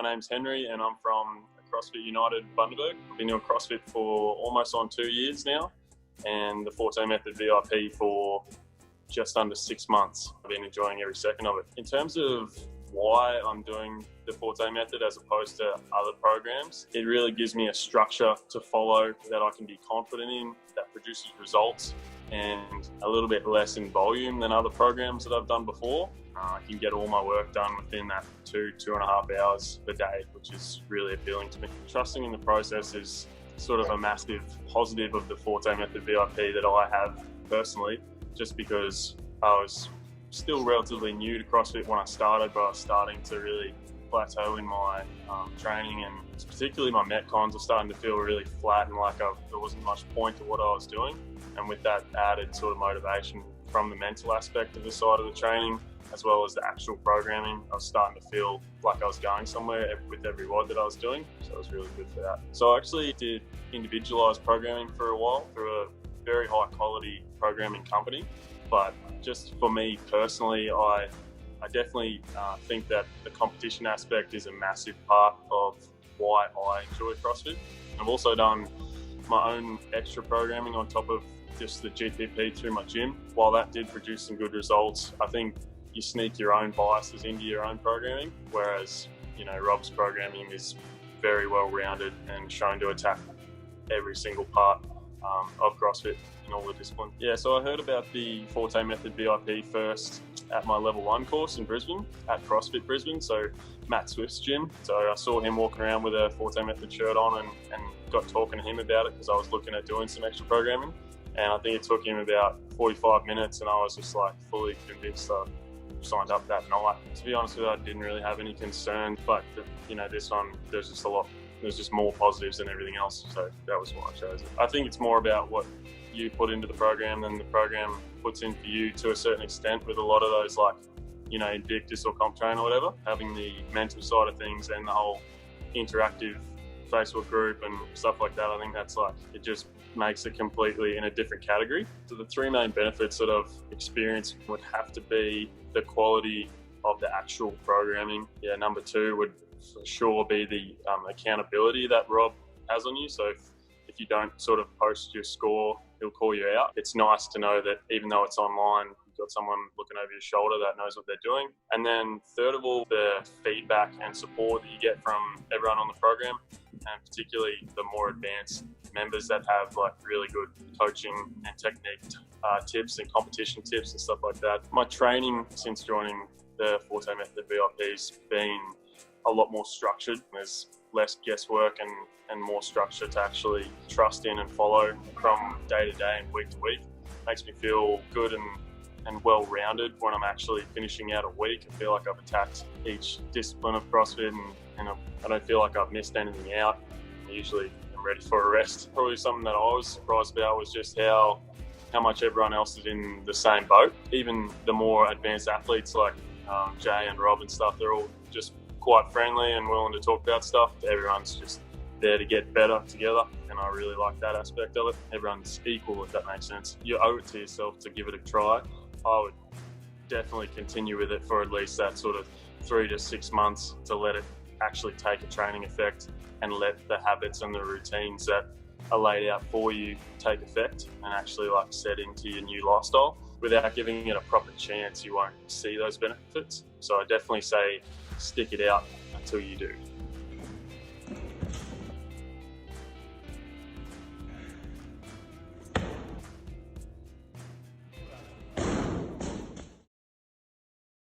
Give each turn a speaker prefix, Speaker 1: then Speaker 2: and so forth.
Speaker 1: name's Henry and I'm from CrossFit United Bundaberg. I've been doing CrossFit for almost on 2 years now, and the Forte Method VIP for just under 6 months. I've been enjoying every second of it. In terms of why I'm doing the Forte Method as opposed to other programs, it really gives me a structure to follow that I can be confident in, that produces results, and a little bit less in volume than other programs that I've done before. I can get all my work done within that 2.5 hours a day, which is really appealing to me. Trusting in the process is sort of a massive positive of the Forte Method VIP that I have personally, just because I was still relatively new to CrossFit when I started, but I was starting to really plateau in my training, and particularly my metcons are starting to feel really flat and like there wasn't much point to what I was doing. And with that added sort of motivation from the mental aspect of the side of the training, as well as the actual programming, I was starting to feel like I was going somewhere with every WOD that I was doing. So it was really good for that. So I actually did individualized programming for a while through a very high quality programming company. But just for me personally, I definitely think that the competition aspect is a massive part of why I enjoy CrossFit. I've also done my own extra programming on top of just the GPP through my gym. While that did produce some good results, I think you sneak your own biases into your own programming, whereas, Rob's programming is very well rounded and shown to attack every single part of CrossFit in all the disciplines. Yeah, so I heard about the Forte Method VIP first at my level 1 course in Brisbane, at CrossFit Brisbane, so Matt Swift's gym. So I saw him walking around with a Forte Method shirt on and got talking to him about it because I was looking at doing some extra programming. And I think it took him about 45 minutes and I was just like fully convinced. I signed up that night. To be honest with you, I didn't really have any concern, but this one, there's just more positives than everything else. So that was why I chose it. I think it's more about what you put into the program than the program puts in for you to a certain extent, with a lot of those Invictus or Comp Train or whatever, having the mental side of things and the whole interactive Facebook group and stuff like that. I think that's it just makes it completely in a different category. So the three main benefits that I've experienced would have to be the quality of the actual programming. Yeah, number 2 would for sure be the accountability that Rob has on you. So if you don't sort of post your score, he'll call you out. It's nice to know that even though it's online, you've got someone looking over your shoulder that knows what they're doing. And then third of all, the feedback and support that you get from everyone on the program, and particularly the more advanced members that have really good coaching and technique tips and competition tips and stuff like that. My training since joining the Forte Method VIP has been a lot more structured. There's less guesswork and more structure to actually trust in and follow from day to day and week to week. Makes me feel good and well-rounded when I'm actually finishing out a week. I feel like I've attacked each discipline of CrossFit and I don't feel like I've missed anything out. I usually am ready for a rest. Probably something that I was surprised about was just how much everyone else is in the same boat. Even the more advanced athletes like Jay and Rob and stuff, they're all just quite friendly and willing to talk about stuff. Everyone's just there to get better together, and I really like that aspect of it. Everyone's equal, if that makes sense. You owe it to yourself to give it a try. I would definitely continue with it for at least that sort of 3 to 6 months to let it actually take a training effect and let the habits and the routines that are laid out for you take effect and actually set into your new lifestyle. Without giving it a proper chance, you won't see those benefits. So I definitely say stick it out until you do.